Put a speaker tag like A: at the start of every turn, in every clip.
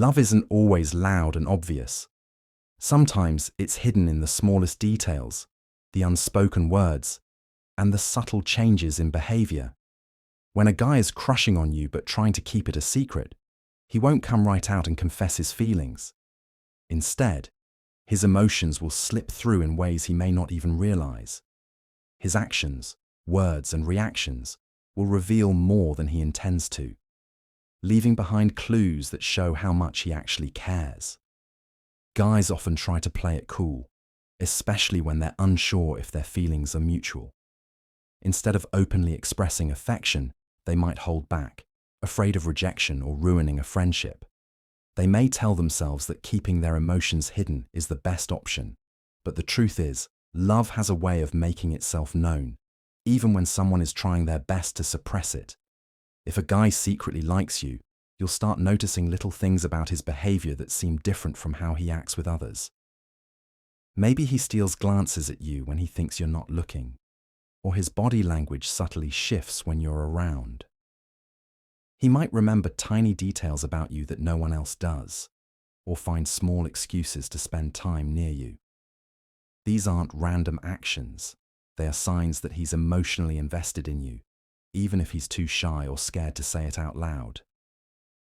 A: Love isn't always loud and obvious. Sometimes it's hidden in the smallest details, the unspoken words, and the subtle changes in behavior. When a guy is crushing on you but trying to keep it a secret, he won't come right out and confess his feelings. Instead, his emotions will slip through in ways he may not even realize. His actions, words, and reactions will reveal more than he intends to, leaving behind clues that show how much he actually cares. Guys often try to play it cool, especially when they're unsure if their feelings are mutual. Instead of openly expressing affection, they might hold back, afraid of rejection or ruining a friendship. They may tell themselves that keeping their emotions hidden is the best option, but the truth is, love has a way of making itself known, even when someone is trying their best to suppress it. If a guy secretly likes you, you'll start noticing little things about his behavior that seem different from how he acts with others. Maybe he steals glances at you when he thinks you're not looking, or his body language subtly shifts when you're around. He might remember tiny details about you that no one else does, or find small excuses to spend time near you. These aren't random actions. They are signs that he's emotionally invested in you, even if he's too shy or scared to say it out loud.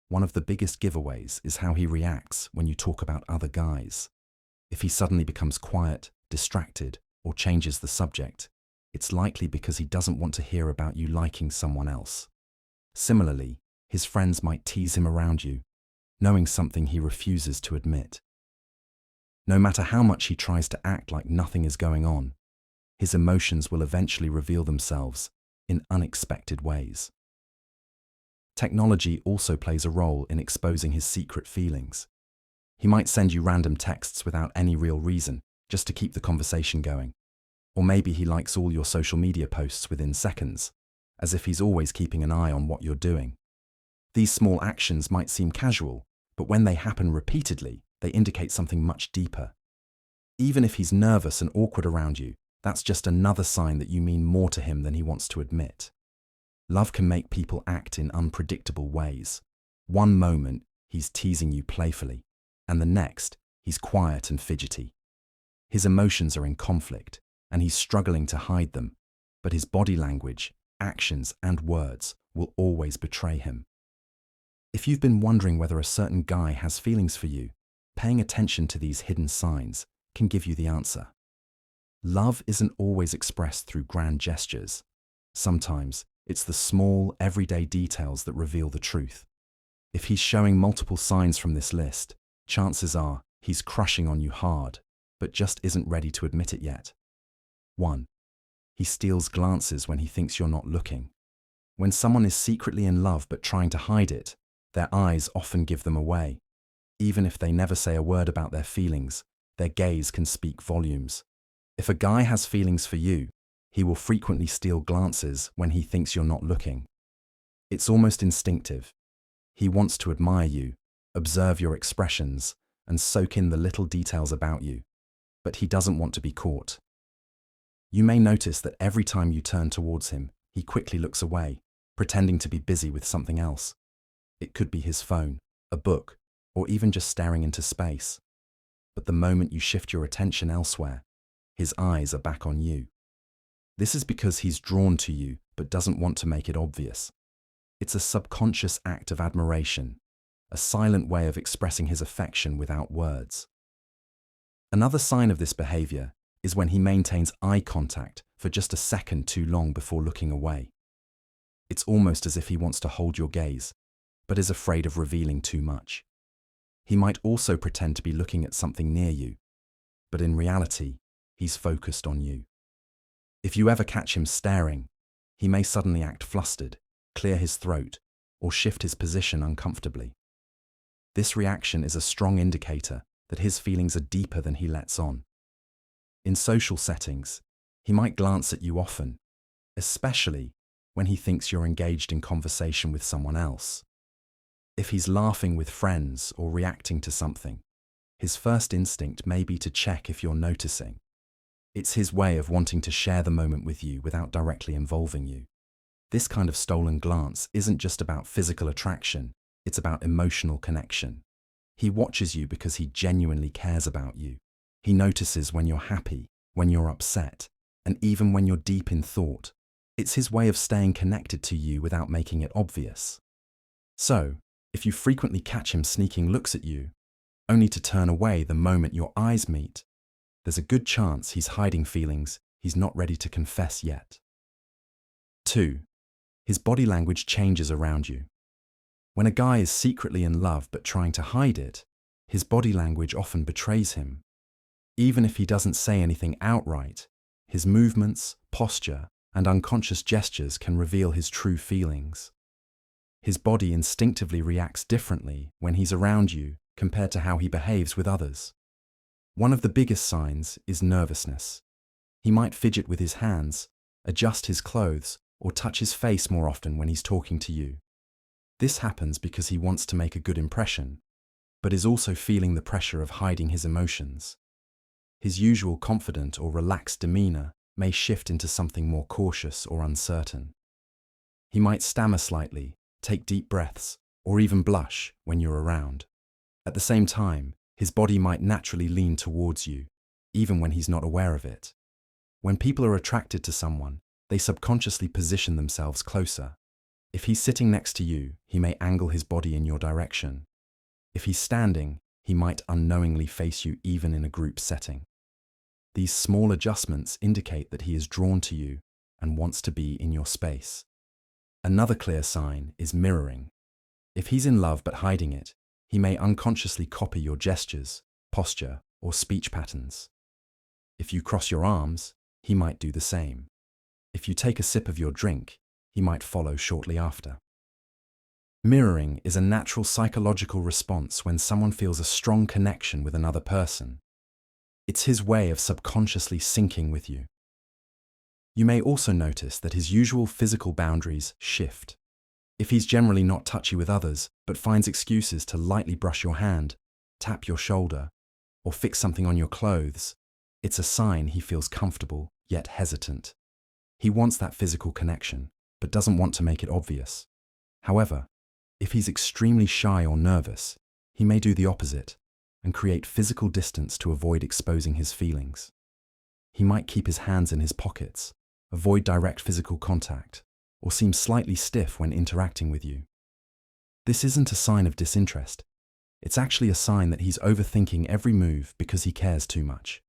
A: One of the biggest giveaways is how he reacts when you talk about other guys. If he suddenly becomes quiet, distracted, or changes the subject, it's likely because he doesn't want to hear about you liking someone else. Similarly, his friends might tease him around you, knowing something he refuses to admit. No matter how much he tries to act like nothing is going on, his emotions will eventually reveal themselves in unexpected ways. Technology also plays a role in exposing his secret feelings. He might send you random texts without any real reason, just to keep the conversation going. Or maybe he likes all your social media posts within seconds, as if he's always keeping an eye on what you're doing. These small actions might seem casual, but when they happen repeatedly, they indicate something much deeper. Even if he's nervous and awkward around you, that's just another sign that you mean more to him than he wants to admit. Love can make people act in unpredictable ways. One moment, he's teasing you playfully, and the next, he's quiet and fidgety. His emotions are in conflict, and he's struggling to hide them, but his body language, actions, and words will always betray him. If you've been wondering whether a certain guy has feelings for you, paying attention to these hidden signs can give you the answer. Love isn't always expressed through grand gestures. Sometimes, it's the small, everyday details that reveal the truth. If he's showing multiple signs from this list, chances are he's crushing on you hard, but just isn't ready to admit it yet. 1. He steals glances when he thinks you're not looking. When someone is secretly in love but trying to hide it, their eyes often give them away. Even if they never say a word about their feelings, their gaze can speak volumes. If a guy has feelings for you, he will frequently steal glances when he thinks you're not looking. It's almost instinctive. He wants to admire you, observe your expressions, and soak in the little details about you, but he doesn't want to be caught. You may notice that every time you turn towards him, he quickly looks away, pretending to be busy with something else. It could be his phone, a book, or even just staring into space. But the moment you shift your attention elsewhere, his eyes are back on you. This is because he's drawn to you but doesn't want to make it obvious. It's a subconscious act of admiration, a silent way of expressing his affection without words. Another sign of this behavior is when he maintains eye contact for just a second too long before looking away. It's almost as if he wants to hold your gaze, but is afraid of revealing too much. He might also pretend to be looking at something near you, but in reality, he's focused on you. If you ever catch him staring, he may suddenly act flustered, clear his throat, or shift his position uncomfortably. This reaction is a strong indicator that his feelings are deeper than he lets on. In social settings, he might glance at you often, especially when he thinks you're engaged in conversation with someone else. If he's laughing with friends or reacting to something, his first instinct may be to check if you're noticing. It's his way of wanting to share the moment with you without directly involving you. This kind of stolen glance isn't just about physical attraction, it's about emotional connection. He watches you because he genuinely cares about you. He notices when you're happy, when you're upset, and even when you're deep in thought. It's his way of staying connected to you without making it obvious. So, if you frequently catch him sneaking looks at you, only to turn away the moment your eyes meet, there's a good chance he's hiding feelings he's not ready to confess yet. 2. His body language changes around you. When a guy is secretly in love but trying to hide it, his body language often betrays him. Even if he doesn't say anything outright, his movements, posture, and unconscious gestures can reveal his true feelings. His body instinctively reacts differently when he's around you compared to how he behaves with others. One of the biggest signs is nervousness. He might fidget with his hands, adjust his clothes, or touch his face more often when he's talking to you. This happens because he wants to make a good impression, but is also feeling the pressure of hiding his emotions. His usual confident or relaxed demeanor may shift into something more cautious or uncertain. He might stammer slightly, take deep breaths, or even blush when you're around. At the same time, his body might naturally lean towards you, even when he's not aware of it. When people are attracted to someone, they subconsciously position themselves closer. If he's sitting next to you, he may angle his body in your direction. If he's standing, he might unknowingly face you even in a group setting. These small adjustments indicate that he is drawn to you and wants to be in your space. Another clear sign is mirroring. If he's in love but hiding it, he may unconsciously copy your gestures, posture, or speech patterns. If you cross your arms, he might do the same. If you take a sip of your drink, he might follow shortly after. Mirroring is a natural psychological response when someone feels a strong connection with another person. It's his way of subconsciously syncing with you. You may also notice that his usual physical boundaries shift. If he's generally not touchy with others, but finds excuses to lightly brush your hand, tap your shoulder, or fix something on your clothes, it's a sign he feels comfortable, yet hesitant. He wants that physical connection, but doesn't want to make it obvious. However, if he's extremely shy or nervous, he may do the opposite and create physical distance to avoid exposing his feelings. He might keep his hands in his pockets, avoid direct physical contact, or seem slightly stiff when interacting with you. This isn't a sign of disinterest. It's actually a sign that he's overthinking every move because he cares too much.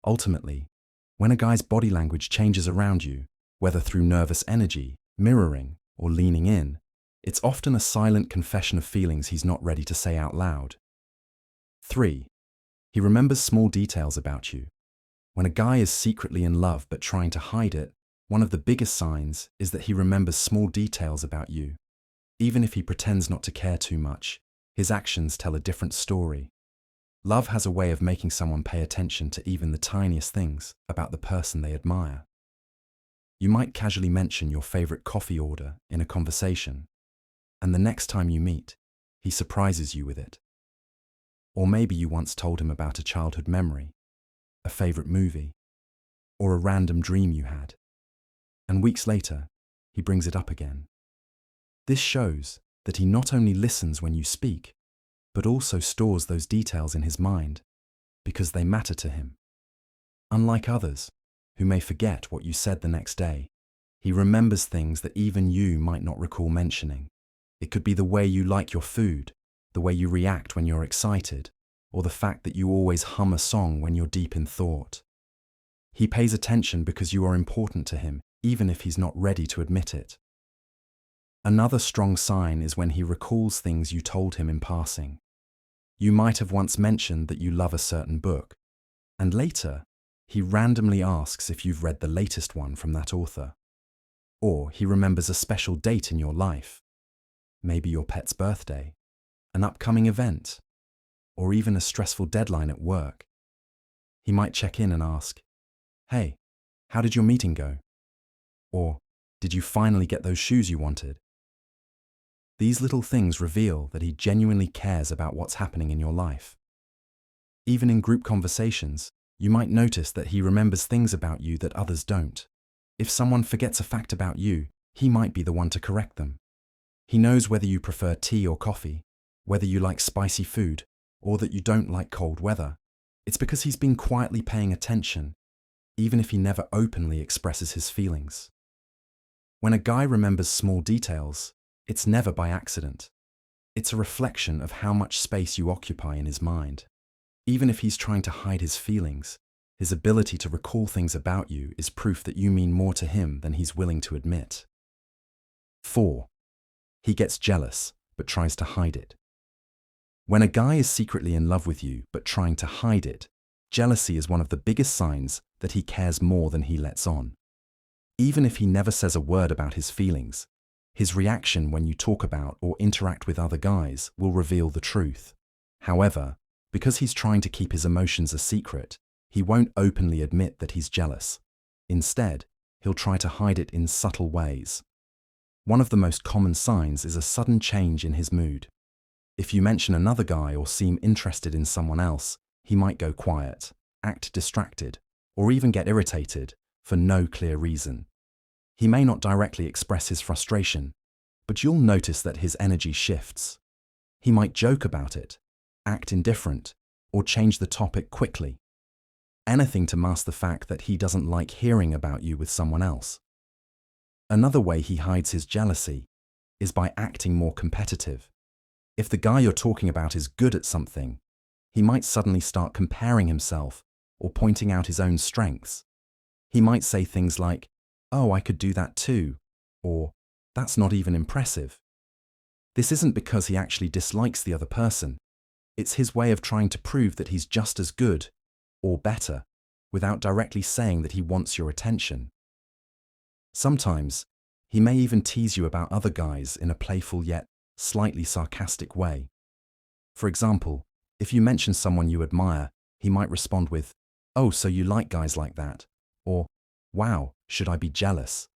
A: Ultimately, when a guy's body language changes around you, whether through nervous energy, mirroring, or leaning in, it's often a silent confession of feelings he's not ready to say out loud. 3. He remembers small details about you. When a guy is secretly in love but trying to hide it, one of the biggest signs is that he remembers small details about you. Even if he pretends not to care too much, his actions tell a different story. Love has a way of making someone pay attention to even the tiniest things about the person they admire. You might casually mention your favorite coffee order in a conversation, and the next time you meet, he surprises you with it. Or maybe you once told him about a childhood memory, a favorite movie, or a random dream you had. And weeks later, he brings it up again. This shows that he not only listens when you speak, but also stores those details in his mind because they matter to him. Unlike others, who may forget what you said the next day, he remembers things that even you might not recall mentioning. It could be the way you like your food, the way you react when you're excited, or the fact that you always hum a song when you're deep in thought. He pays attention because you are important to him, even if he's not ready to admit it. Another strong sign is when he recalls things you told him in passing. You might have once mentioned that you love a certain book, and later, he randomly asks if you've read the latest one from that author. Or he remembers a special date in your life, maybe your pet's birthday, an upcoming event, or even a stressful deadline at work. He might check in and ask, "Hey, how did your meeting go?" Or, "Did you finally get those shoes you wanted?" These little things reveal that he genuinely cares about what's happening in your life. Even in group conversations, you might notice that he remembers things about you that others don't. If someone forgets a fact about you, he might be the one to correct them. He knows whether you prefer tea or coffee, Whether you like spicy food or that you don't like cold weather, it's because he's been quietly paying attention, even if he never openly expresses his feelings. When a guy remembers small details, it's never by accident. It's a reflection of how much space you occupy in his mind. Even if he's trying to hide his feelings, his ability to recall things about you is proof that you mean more to him than he's willing to admit. 4. He gets jealous, but tries to hide it. When a guy is secretly in love with you, but trying to hide it, jealousy is one of the biggest signs that he cares more than he lets on. Even if he never says a word about his feelings, his reaction when you talk about or interact with other guys will reveal the truth. However, because he's trying to keep his emotions a secret, he won't openly admit that he's jealous. Instead, he'll try to hide it in subtle ways. One of the most common signs is a sudden change in his mood. If you mention another guy or seem interested in someone else, he might go quiet, act distracted, or even get irritated for no clear reason. He may not directly express his frustration, but you'll notice that his energy shifts. He might joke about it, act indifferent, or change the topic quickly. Anything to mask the fact that he doesn't like hearing about you with someone else. Another way he hides his jealousy is by acting more competitive. If the guy you're talking about is good at something, he might suddenly start comparing himself or pointing out his own strengths. He might say things like, "Oh, I could do that too," or "That's not even impressive." This isn't because he actually dislikes the other person. It's his way of trying to prove that he's just as good, or better, without directly saying that he wants your attention. Sometimes, he may even tease you about other guys in a playful yet slightly sarcastic way. For example, if you mention someone you admire, he might respond with, "Oh, so you like guys like that?" Or, "Wow, should I be jealous?"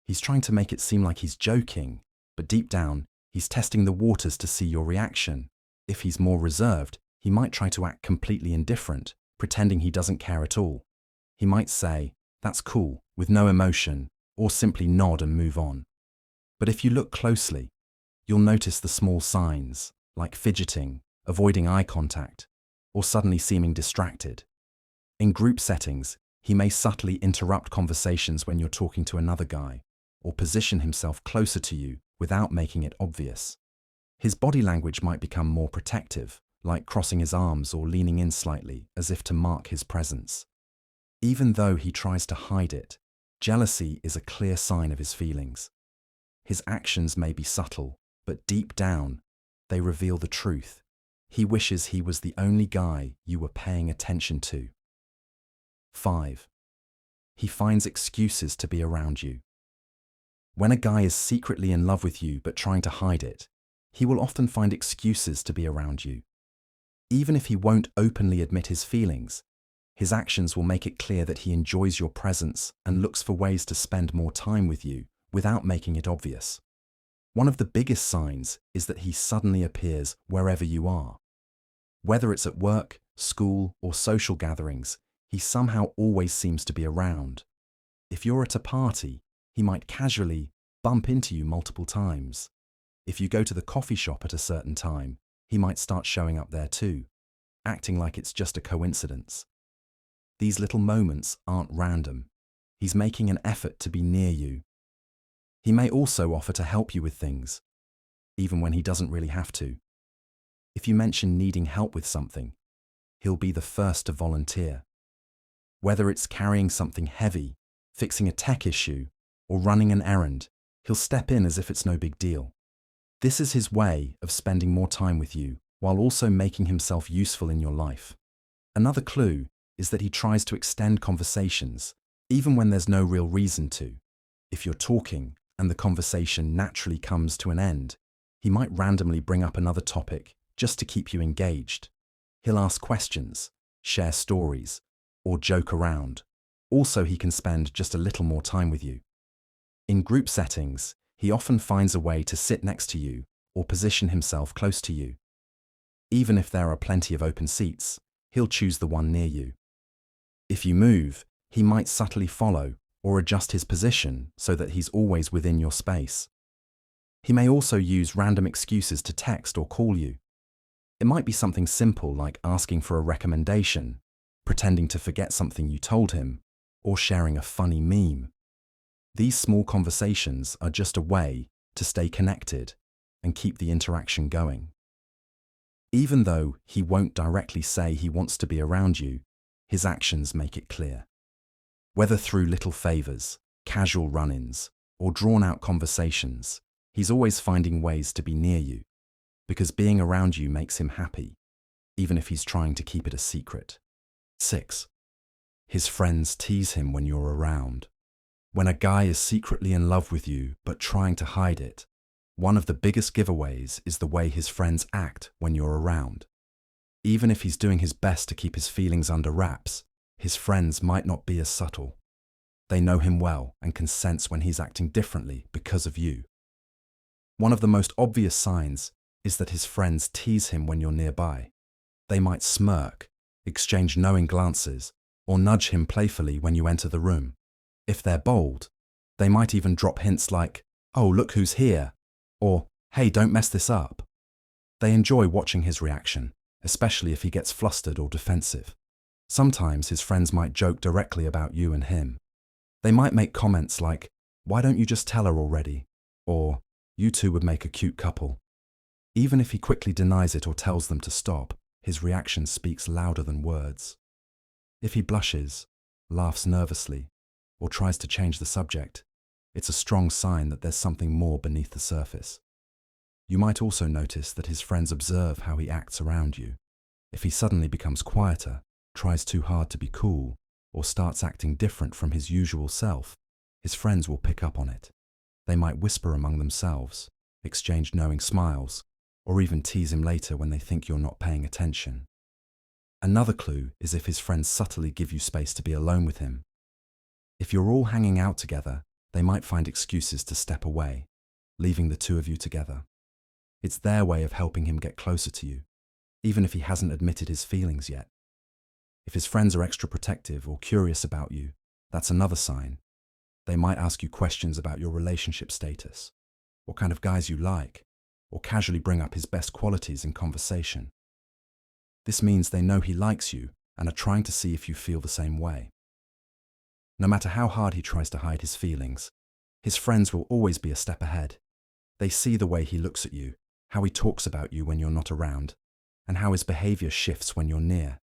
A: He's trying to make it seem like he's joking, but deep down, he's testing the waters to see your reaction. If he's more reserved, he might try to act completely indifferent, pretending he doesn't care at all. He might say, "That's cool," with no emotion, or simply nod and move on. But if you look closely, you'll notice the small signs, like fidgeting, avoiding eye contact, or suddenly seeming distracted. In group settings, he may subtly interrupt conversations when you're talking to another guy, or position himself closer to you without making it obvious. His body language might become more protective, like crossing his arms or leaning in slightly as if to mark his presence. Even though he tries to hide it, jealousy is a clear sign of his feelings. His actions may be subtle, but deep down, they reveal the truth. He wishes he was the only guy you were paying attention to. 5. He finds excuses to be around you. When a guy is secretly in love with you but trying to hide it, he will often find excuses to be around you. Even if he won't openly admit his feelings, his actions will make it clear that he enjoys your presence and looks for ways to spend more time with you without making it obvious. One of the biggest signs is that he suddenly appears wherever you are. Whether it's at work, school, or social gatherings, he somehow always seems to be around. If you're at a party, he might casually bump into you multiple times. If you go to the coffee shop at a certain time, he might start showing up there too, acting like it's just a coincidence. These little moments aren't random. He's making an effort to be near you. He may also offer to help you with things, even when he doesn't really have to. If you mention needing help with something, he'll be the first to volunteer. Whether it's carrying something heavy, fixing a tech issue, or running an errand, he'll step in as if it's no big deal. This is his way of spending more time with you, while also making himself useful in your life. Another clue is that he tries to extend conversations, even when there's no real reason to. If you're talking and the conversation naturally comes to an end, he might randomly bring up another topic just to keep you engaged. He'll ask questions, share stories, or joke around. Also, he can spend just a little more time with you. In group settings, he often finds a way to sit next to you or position himself close to you. Even if there are plenty of open seats, he'll choose the one near you. If you move, he might subtly follow or adjust his position so that he's always within your space. He may also use random excuses to text or call you. It might be something simple like asking for a recommendation, pretending to forget something you told him, or sharing a funny meme. These small conversations are just a way to stay connected and keep the interaction going. Even though he won't directly say he wants to be around you, his actions make it clear. Whether through little favors, casual run-ins, or drawn-out conversations, he's always finding ways to be near you, because being around you makes him happy, even if he's trying to keep it a secret. 6. His friends tease him when you're around. When a guy is secretly in love with you but trying to hide it, one of the biggest giveaways is the way his friends act when you're around. Even if he's doing his best to keep his feelings under wraps, his friends might not be as subtle. They know him well and can sense when he's acting differently because of you. One of the most obvious signs is that his friends tease him when you're nearby. They might smirk, exchange knowing glances, or nudge him playfully when you enter the room. If they're bold, they might even drop hints like, "Oh, look who's here," or "Hey, don't mess this up." They enjoy watching his reaction, especially if he gets flustered or defensive. Sometimes his friends might joke directly about you and him. They might make comments like, "Why don't you just tell her already?" or "You two would make a cute couple." Even if he quickly denies it or tells them to stop, his reaction speaks louder than words. If he blushes, laughs nervously, or tries to change the subject, it's a strong sign that there's something more beneath the surface. You might also notice that his friends observe how he acts around you. If he suddenly becomes quieter, tries too hard to be cool, or starts acting different from his usual self, his friends will pick up on it. They might whisper among themselves, exchange knowing smiles, or even tease him later when they think you're not paying attention. Another clue is if his friends subtly give you space to be alone with him. If you're all hanging out together, they might find excuses to step away, leaving the two of you together. It's their way of helping him get closer to you, even if he hasn't admitted his feelings yet. If his friends are extra protective or curious about you, that's another sign. They might ask you questions about your relationship status, what kind of guys you like, or casually bring up his best qualities in conversation. This means they know he likes you and are trying to see if you feel the same way. No matter how hard he tries to hide his feelings, his friends will always be a step ahead. They see the way he looks at you, how he talks about you when you're not around, and how his behavior shifts when you're near.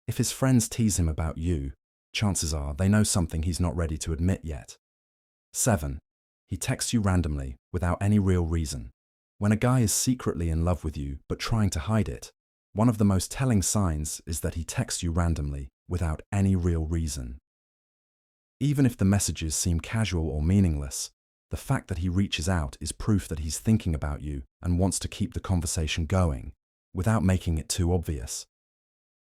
A: If his friends tease him about you, chances are they know something he's not ready to admit yet. 7. He texts you randomly without any real reason. When a guy is secretly in love with you but trying to hide it, one of the most telling signs is that he texts you randomly without any real reason. Even if the messages seem casual or meaningless, the fact that he reaches out is proof that he's thinking about you and wants to keep the conversation going, without making it too obvious.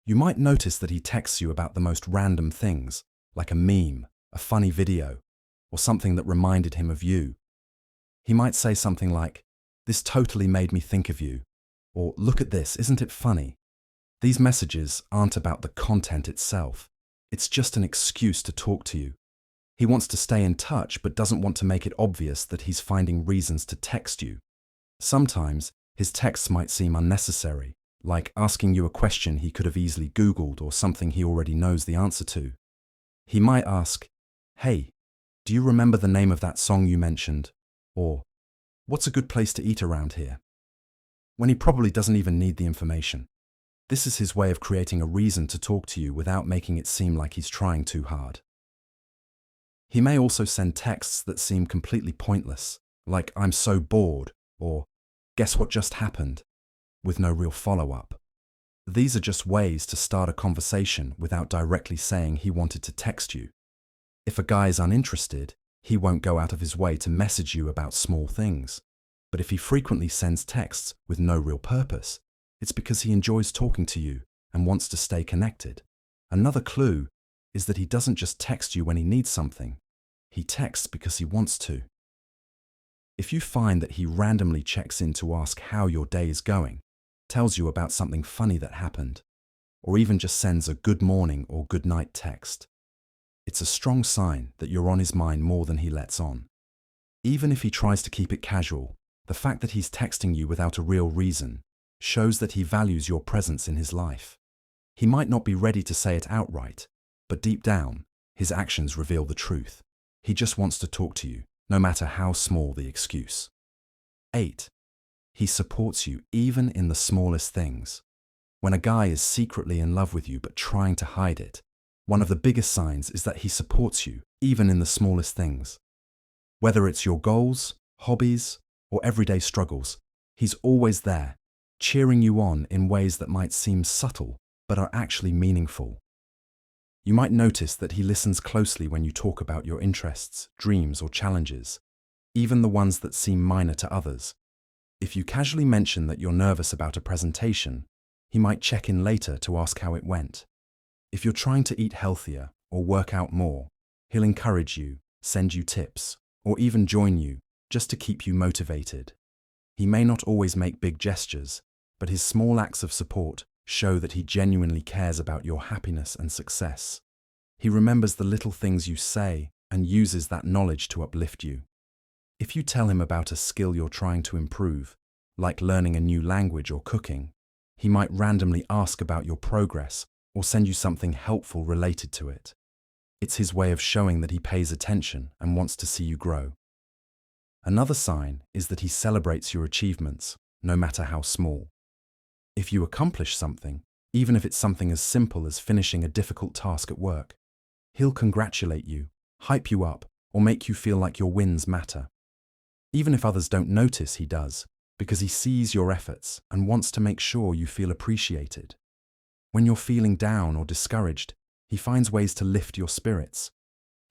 A: You might notice that he texts you about the most random things, like a meme, a funny video, or something that reminded him of you. He might say something like, "This totally made me think of you," or "Look at this, isn't it funny?" These messages aren't about the content itself. It's just an excuse to talk to you. He wants to stay in touch but doesn't want to make it obvious that he's finding reasons to text you. Sometimes his texts might seem unnecessary, like asking you a question he could have easily Googled or something he already knows the answer to. He might ask, "Hey, do you remember the name of that song you mentioned?" Or, "What's a good place to eat around here?" When he probably doesn't even need the information. This is his way of creating a reason to talk to you without making it seem like he's trying too hard. He may also send texts that seem completely pointless, like "I'm so bored," or "Guess what just happened?" with no real follow-up. These are just ways to start a conversation without directly saying he wanted to text you. If a guy is uninterested, he won't go out of his way to message you about small things. But if he frequently sends texts with no real purpose, it's because he enjoys talking to you and wants to stay connected. Another clue is that he doesn't just text you when he needs something. He texts because he wants to. If you find that he randomly checks in to ask how your day is going, tells you about something funny that happened, or even just sends a good morning or good night text, it's a strong sign that you're on his mind more than he lets on. Even if he tries to keep it casual, The fact that he's texting you without a real reason shows that he values your presence in his life. He might not be ready to say it outright, but deep down, his actions reveal the truth. He just wants to talk to you, no matter how small the excuse. 8. He supports you even in the smallest things. When a guy is secretly in love with you but trying to hide it, one of the biggest signs is that he supports you even in the smallest things. Whether it's your goals, hobbies, or everyday struggles, he's always there, cheering you on in ways that might seem subtle but are actually meaningful. You might notice that he listens closely when you talk about your interests, dreams, or challenges, even the ones that seem minor to others. If you casually mention that you're nervous about a presentation, he might check in later to ask how it went. If you're trying to eat healthier or work out more, he'll encourage you, send you tips, or even join you just to keep you motivated. He may not always make big gestures, but his small acts of support show that he genuinely cares about your happiness and success. He remembers the little things you say and uses that knowledge to uplift you. If you tell him about a skill you're trying to improve, like learning a new language or cooking, he might randomly ask about your progress or send you something helpful related to it. It's his way of showing that he pays attention and wants to see you grow. Another sign is that he celebrates your achievements, no matter how small. If you accomplish something, even if it's something as simple as finishing a difficult task at work, he'll congratulate you, hype you up, or make you feel like your wins matter. Even if others don't notice, he does, because he sees your efforts and wants to make sure you feel appreciated. When you're feeling down or discouraged, he finds ways to lift your spirits.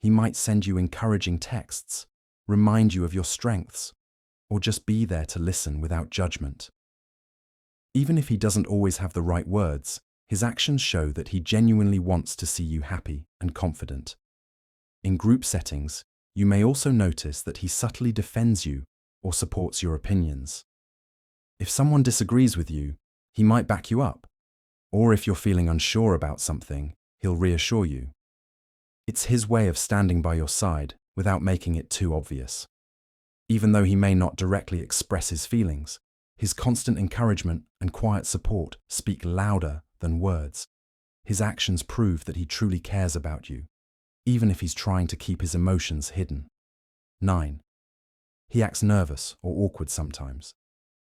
A: He might send you encouraging texts, remind you of your strengths, or just be there to listen without judgment. Even if he doesn't always have the right words, his actions show that he genuinely wants to see you happy and confident. In group settings, you may also notice that he subtly defends you or supports your opinions. If someone disagrees with you, he might back you up. Or if you're feeling unsure about something, he'll reassure you. It's his way of standing by your side without making it too obvious. Even though he may not directly express his feelings, his constant encouragement and quiet support speak louder than words. His actions prove that he truly cares about you, even if he's trying to keep his emotions hidden. 9. He acts nervous or awkward sometimes.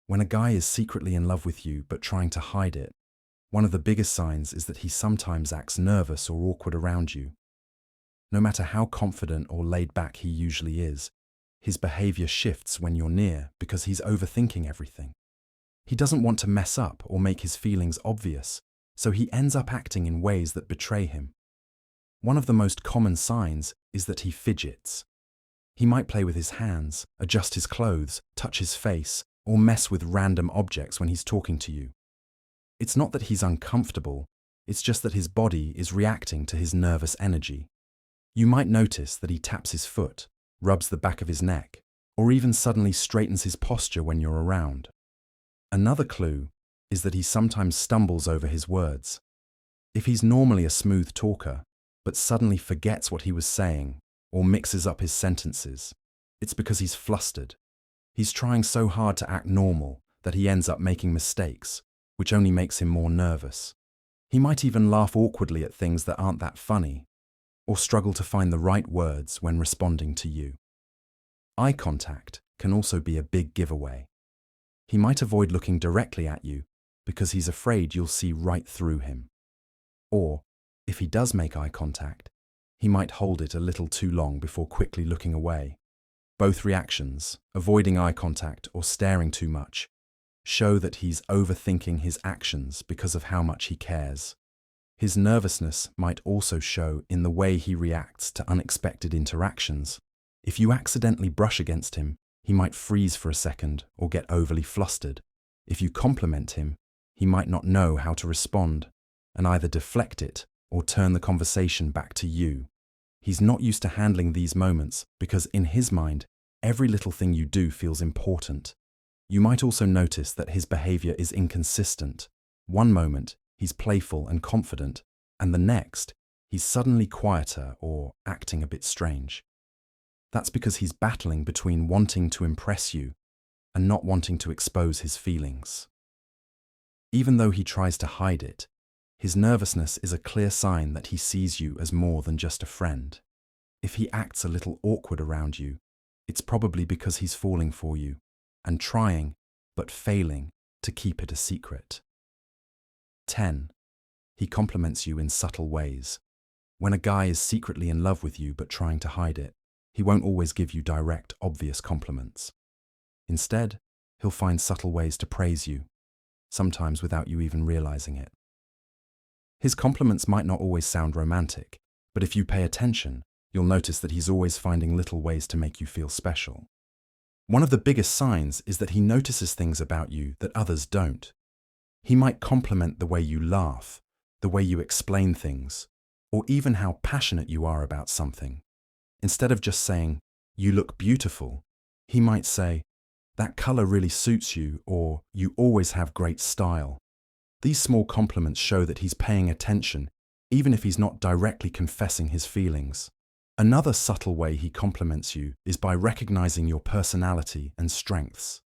A: When a guy is secretly in love with you but trying to hide it, one of the biggest signs is that he sometimes acts nervous or awkward around you. No matter how confident or laid back he usually is, his behavior shifts when you're near because he's overthinking everything. He doesn't want to mess up or make his feelings obvious, so he ends up acting in ways that betray him. One of the most common signs is that he fidgets. He might play with his hands, adjust his clothes, touch his face, or mess with random objects when he's talking to you. It's not that he's uncomfortable, it's just that his body is reacting to his nervous energy. You might notice that he taps his foot, rubs the back of his neck, or even suddenly straightens his posture when you're around. Another clue is that he sometimes stumbles over his words. If he's normally a smooth talker, but suddenly forgets what he was saying or mixes up his sentences, it's because he's flustered. He's trying so hard to act normal that he ends up making mistakes, which only makes him more nervous. He might even laugh awkwardly at things that aren't that funny, or struggle to find the right words when responding to you. Eye contact can also be a big giveaway. He might avoid looking directly at you because he's afraid you'll see right through him. Or, if he does make eye contact, he might hold it a little too long before quickly looking away. Both reactions, avoiding eye contact or staring too much, show that he's overthinking his actions because of how much he cares. His nervousness might also show in the way he reacts to unexpected interactions. If you accidentally brush against him, he might freeze for a second or get overly flustered. If you compliment him, he might not know how to respond and either deflect it or turn the conversation back to you. He's not used to handling these moments because in his mind, every little thing you do feels important. You might also notice that his behavior is inconsistent. One moment, he's playful and confident, and the next, he's suddenly quieter or acting a bit strange. That's because he's battling between wanting to impress you and not wanting to expose his feelings. Even though he tries to hide it, his nervousness is a clear sign that he sees you as more than just a friend. If he acts a little awkward around you, it's probably because he's falling for you and trying, but failing, to keep it a secret. 10. He compliments you in subtle ways. When a guy is secretly in love with you but trying to hide it, he won't always give you direct, obvious compliments. Instead, he'll find subtle ways to praise you, sometimes without you even realizing it. His compliments might not always sound romantic, but if you pay attention, you'll notice that he's always finding little ways to make you feel special. One of the biggest signs is that he notices things about you that others don't. He might compliment the way you laugh, the way you explain things, or even how passionate you are about something. Instead of just saying, "You look beautiful," he might say, "That color really suits you," or "You always have great style." These small compliments show that he's paying attention, even if he's not directly confessing his feelings. Another subtle way he compliments you is by recognizing your personality and strengths.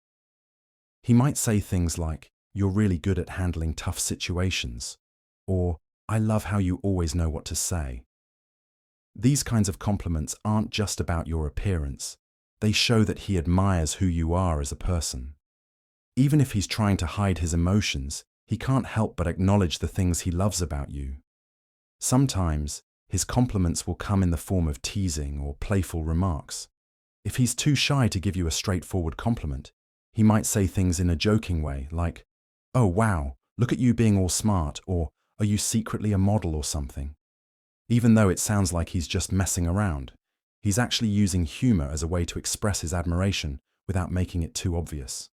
A: He might say things like, "You're really good at handling tough situations," or "I love how you always know what to say." These kinds of compliments aren't just about your appearance. They show that he admires who you are as a person. Even if he's trying to hide his emotions, he can't help but acknowledge the things he loves about you. Sometimes, his compliments will come in the form of teasing or playful remarks. If he's too shy to give you a straightforward compliment, he might say things in a joking way like, "Oh wow, look at you being all smart," or "Are you secretly a model or something?" Even though it sounds like he's just messing around, he's actually using humor as a way to express his admiration without making it too obvious.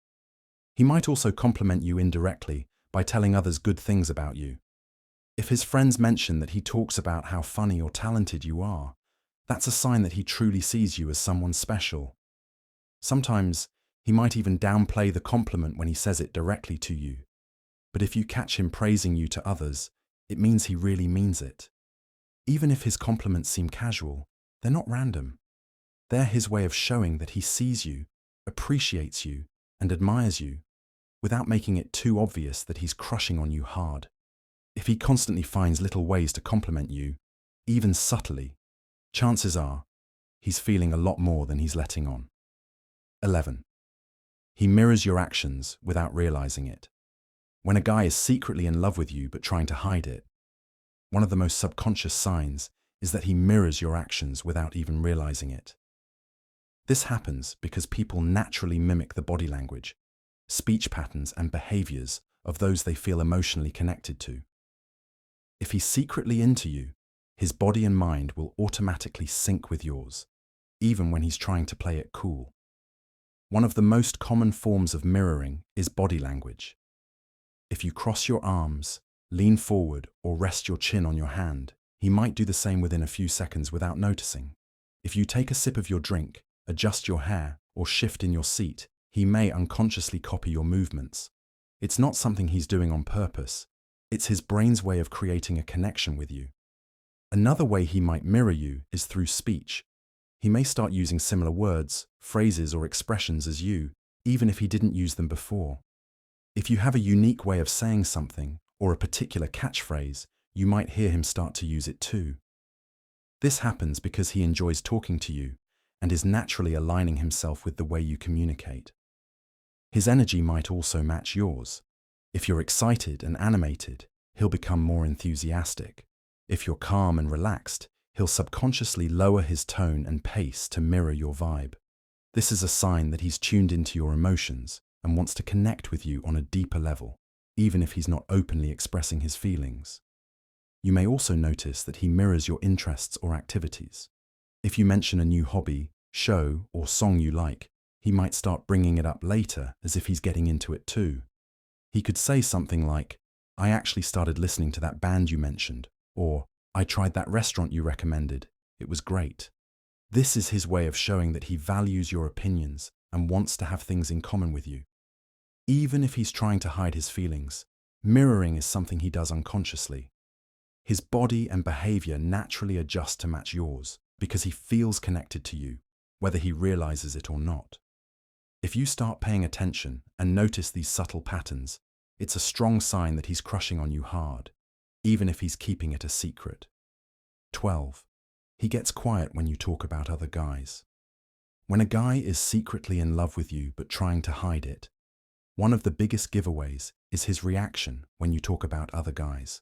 A: He might also compliment you indirectly by telling others good things about you. If his friends mention that he talks about how funny or talented you are, that's a sign that he truly sees you as someone special. Sometimes, he might even downplay the compliment when he says it directly to you. But if you catch him praising you to others, it means he really means it. Even if his compliments seem casual, they're not random. They're his way of showing that he sees you, appreciates you, and admires you, without making it too obvious that he's crushing on you hard. If he constantly finds little ways to compliment you, even subtly, chances are he's feeling a lot more than he's letting on. 11. He mirrors your actions without realizing it. When a guy is secretly in love with you but trying to hide it, one of the most subconscious signs is that he mirrors your actions without even realizing it. This happens because people naturally mimic the body language, speech patterns, and behaviors of those they feel emotionally connected to. If he's secretly into you, his body and mind will automatically sync with yours, even when he's trying to play it cool. One of the most common forms of mirroring is body language. If you cross your arms, lean forward, or rest your chin on your hand, he might do the same within a few seconds without noticing. If you take a sip of your drink, adjust your hair, or shift in your seat, he may unconsciously copy your movements. It's not something he's doing on purpose. It's his brain's way of creating a connection with you. Another way he might mirror you is through speech. He may start using similar words, phrases, or expressions as you, even if he didn't use them before. If you have a unique way of saying something, or a particular catchphrase, you might hear him start to use it too. This happens because he enjoys talking to you and is naturally aligning himself with the way you communicate. His energy might also match yours. If you're excited and animated, he'll become more enthusiastic. If you're calm and relaxed, he'll subconsciously lower his tone and pace to mirror your vibe. This is a sign that he's tuned into your emotions and wants to connect with you on a deeper level, even if he's not openly expressing his feelings. You may also notice that he mirrors your interests or activities. If you mention a new hobby, show, or song you like, he might start bringing it up later as if he's getting into it too. He could say something like, "I actually started listening to that band you mentioned," or "I tried that restaurant you recommended. It was great." This is his way of showing that he values your opinions and wants to have things in common with you. Even if he's trying to hide his feelings, mirroring is something he does unconsciously. His body and behavior naturally adjust to match yours because he feels connected to you, whether he realizes it or not. If you start paying attention and notice these subtle patterns, it's a strong sign that he's crushing on you hard, even if he's keeping it a secret. 12. He gets quiet when you talk about other guys. When a guy is secretly in love with you but trying to hide it, one of the biggest giveaways is his reaction when you talk about other guys.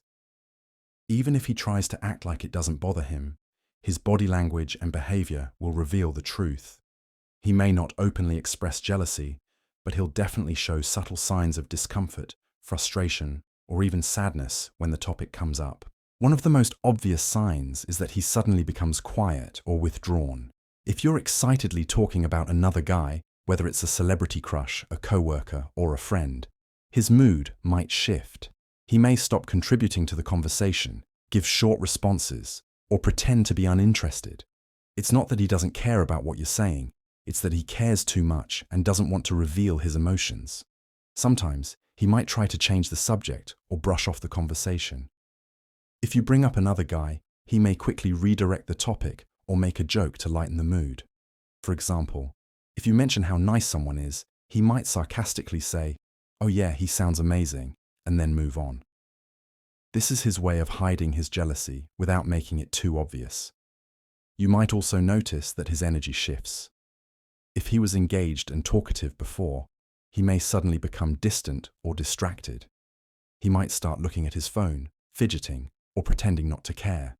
A: Even if he tries to act like it doesn't bother him, his body language and behavior will reveal the truth. He may not openly express jealousy, but he'll definitely show subtle signs of discomfort, frustration, or even sadness when the topic comes up. One of the most obvious signs is that he suddenly becomes quiet or withdrawn. If you're excitedly talking about another guy, whether it's a celebrity crush, a coworker, or a friend, his mood might shift. He may stop contributing to the conversation, give short responses, or pretend to be uninterested. It's not that he doesn't care about what you're saying, it's that he cares too much and doesn't want to reveal his emotions. Sometimes, he might try to change the subject or brush off the conversation. If you bring up another guy, he may quickly redirect the topic or make a joke to lighten the mood. For example, if you mention how nice someone is, he might sarcastically say, "Oh yeah, he sounds amazing," and then move on. This is his way of hiding his jealousy without making it too obvious. You might also notice that his energy shifts. If he was engaged and talkative before, he may suddenly become distant or distracted. He might start looking at his phone, fidgeting, or pretending not to care.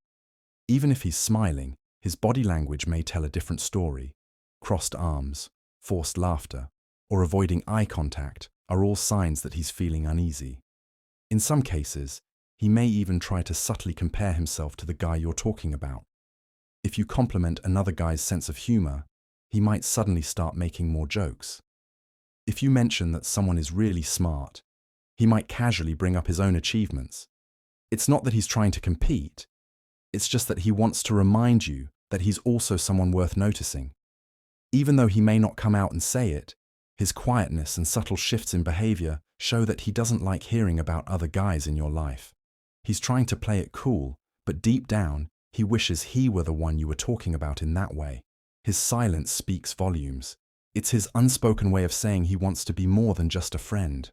A: Even if he's smiling, his body language may tell a different story. Crossed arms, forced laughter, or avoiding eye contact are all signs that he's feeling uneasy. In some cases, he may even try to subtly compare himself to the guy you're talking about. If you compliment another guy's sense of humor, he might suddenly start making more jokes. If you mention that someone is really smart, he might casually bring up his own achievements. It's not that he's trying to compete, it's just that he wants to remind you that he's also someone worth noticing. Even though he may not come out and say it, his quietness and subtle shifts in behavior show that he doesn't like hearing about other guys in your life. He's trying to play it cool, but deep down, he wishes he were the one you were talking about in that way. His silence speaks volumes. It's his unspoken way of saying he wants to be more than just a friend.